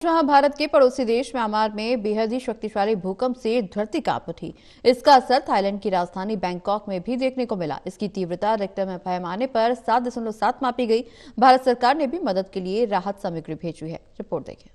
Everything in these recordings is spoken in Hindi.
जहां भारत के पड़ोसी देश म्यांमार में बेहद ही शक्तिशाली भूकंप से धरती कांप उठी। इसका असर थाईलैंड की राजधानी बैंकॉक में भी देखने को मिला। इसकी तीव्रता रिक्टर पैमाने पर 7.7 मापी गई। भारत सरकार ने भी मदद के लिए राहत सामग्री भेजी है। रिपोर्ट देखिए।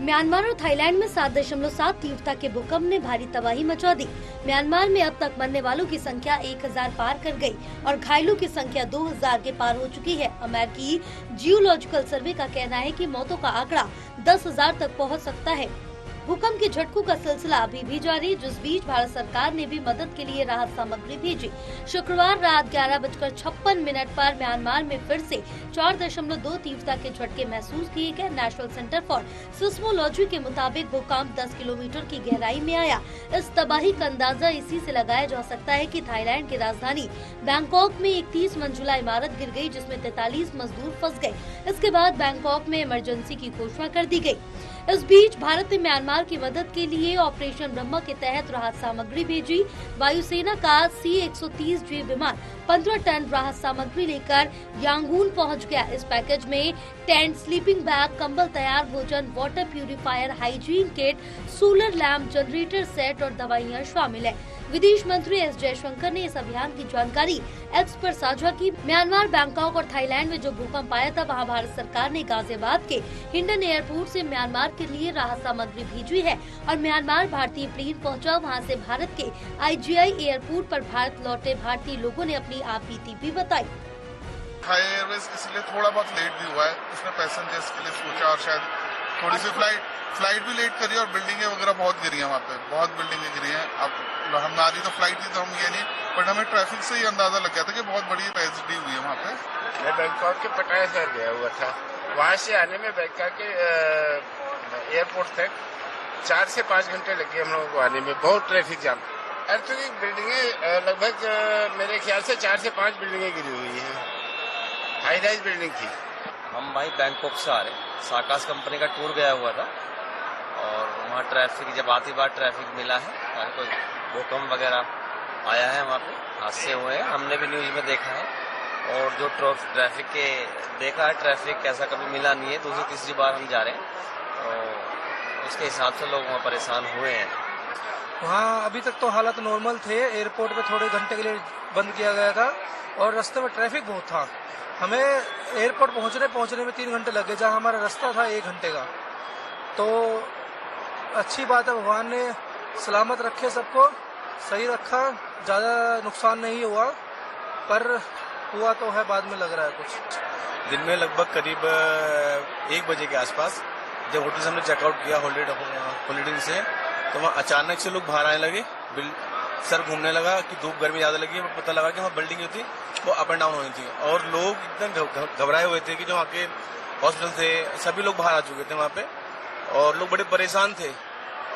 म्यांमार और थाईलैंड में 7.7 तीव्रता के भूकंप ने भारी तबाही मचा दी। म्यांमार में अब तक मरने वालों की संख्या 1000 पार कर गई और घायलों की संख्या 2000 के पार हो चुकी है। अमेरिकी जियोलॉजिकल सर्वे का कहना है कि मौतों का आंकड़ा 10,000 तक पहुंच सकता है। भूकंप के झटकों का सिलसिला अभी भी जारी, जिस बीच भारत सरकार ने भी मदद के लिए राहत सामग्री भेजी। शुक्रवार रात 11:56 पर म्यांमार में फिर से 4.2 तीव्रता के झटके महसूस किए गए। नेशनल सेंटर फॉर सिस्मोलॉजी के मुताबिक भूकंप 10 किलोमीटर की गहराई में आया। इस तबाही का अंदाजा इसी से लगाया जा सकता है कि थाईलैंड की राजधानी बैंकॉक में एक 30 मंजिला इमारत गिर गई, जिसमें 43 मजदूर फंस गए। इसके बाद बैंकॉक में इमरजेंसी की घोषणा कर दी गई। इस बीच भारत ने म्यांमार की मदद के लिए ऑपरेशन ब्रह्मा के तहत राहत सामग्री भेजी। वायुसेना का C-130J विमान 15 टन राहत सामग्री लेकर यांगून पहुंच गया। इस पैकेज में टेंट, स्लीपिंग बैग, कंबल, तैयार भोजन, water purifier, hygiene kit, solar lamp, generator set और दवाइयां शामिल है। विदेश मंत्री एस जयशंकर ने इस अभियान की जानकारी एक्स पर साझा की। म्यांमार, बैंकॉक और थाईलैंड में जो भूकंप आया था, वहां भारत सरकार ने गाजियाबाद के हिंडन एयरपोर्ट से म्यांमार के लिए राहत सामग्री भेजी है और म्यांमार भारतीय प्लेन पहुंचा। वहां से भारत के IGI एयरपोर्ट पर भारत लौटे भारतीय लोगों ने अपनी आपबीती भी बताई। थाई एयरवेज इसलिए थोड़ा बहुत लेट भी हुआ है, उसने पैसेंजर्स के लिए सोचा और शायद थोड़ी सी फ्लाइट भी लेट करी और बिल्डिंगें वगैरह बहुत गिरी हैं, वहाँ पे बहुत बिल्डिंगें गिरी हैं। अब हम ना रही तो फ्लाइट थी तो हम ये नहीं, बट हमें ट्रैफिक से ही अंदाजा लग गया था कि बहुत बड़ी ट्रेजेडी हुई है वहाँ पे। मैं बैंकॉक के पटाया शहर गया हुआ था, वहाँ से आने में बैंकॉक के एयरपोर्ट तक 4 से 5 घंटे लगे हम लोगों को आने में, बहुत ट्रैफिक जाम। अर्थक्वेक बिल्डिंगें लगभग मेरे ख्याल से 4 से 5 बिल्डिंगें गिरी हुई हैं, हाई राइज बिल्डिंग थी। हम भाई बैंकॉक से आ रहे, साकास कंपनी का टूर गया हुआ था और वहाँ ट्रैफिक, जब आती बार ट्रैफिक मिला है, कोई भूकंप वगैरह आया है, वहाँ पे हादसे हुए हैं, हमने भी न्यूज़ में देखा है। और जो ट्रैफिक के देखा है, ट्रैफिक ऐसा कभी मिला नहीं है। दूसरी तीसरी बार हम जा रहे हैं और उसके हिसाब से लोग वहाँ परेशान हुए हैं। वहाँ अभी तक तो हालत नॉर्मल थे। एयरपोर्ट पे थोड़े घंटे के लिए बंद किया गया था और रास्ते में ट्रैफिक बहुत था। हमें एयरपोर्ट पहुंचने में 3 घंटे लगे, जहाँ हमारा रास्ता था 1 घंटे का। तो अच्छी बात है, भगवान ने सलामत रखे, सबको सही रखा, ज़्यादा नुकसान नहीं हुआ, पर हुआ तो है बाद में लग रहा है कुछ। दिन में लगभग करीब 1 बजे के आसपास जब होटल से हमने चेकआउट किया हॉलीडे से, तो वहाँ अचानक से लोग बाहर आने लगे, सर घूमने लगा कि धूप गर्मी ज़्यादा लगी। पता लगा कि वहाँ बिल्डिंग जो थी वो अप एंड डाउन हुई थी और लोग एकदम घबराए हुए थे कि जो वहाँ के हॉस्पिटल थे सभी लोग बाहर आ चुके थे वहाँ पे, और लोग बड़े परेशान थे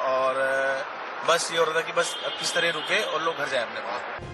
और बस ये हो रहा था कि बस अब किस तरह रुके और लोग घर जाए अपने वहाँ।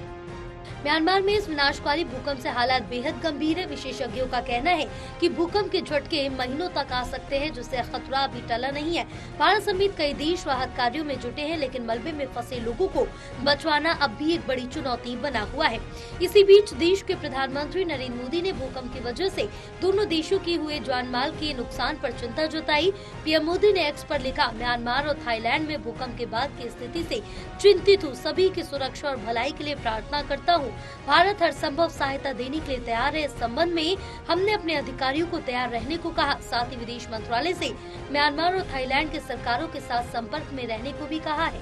म्यांमार में इस विनाशकारी भूकंप से हालात बेहद गंभीर है। विशेषज्ञों का कहना है कि भूकंप के झटके महीनों तक आ सकते हैं, जिससे खतरा अभी टला नहीं है। भारत समेत कई देश राहत कार्यों में जुटे हैं, लेकिन मलबे में फंसे लोगों को बचाना अब भी एक बड़ी चुनौती बना हुआ है। इसी बीच देश के प्रधानमंत्री नरेंद्र मोदी ने भूकंप की वजह से दोनों देशों के हुए जानमाल के नुकसान पर चिंता जताई। पीएम मोदी ने एक्स पर लिखा, म्यांमार और थाईलैंड में भूकंप के बाद की स्थिति से चिंतित हूँ, सभी की सुरक्षा और भलाई के लिए प्रार्थना करता हूँ। भारत हर संभव सहायता देने के लिए तैयार है। इस संबंध में हमने अपने अधिकारियों को तैयार रहने को कहा। साथ ही विदेश मंत्रालय से म्यांमार और थाईलैंड के सरकारों के साथ संपर्क में रहने को भी कहा है।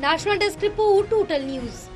National desk report, total news.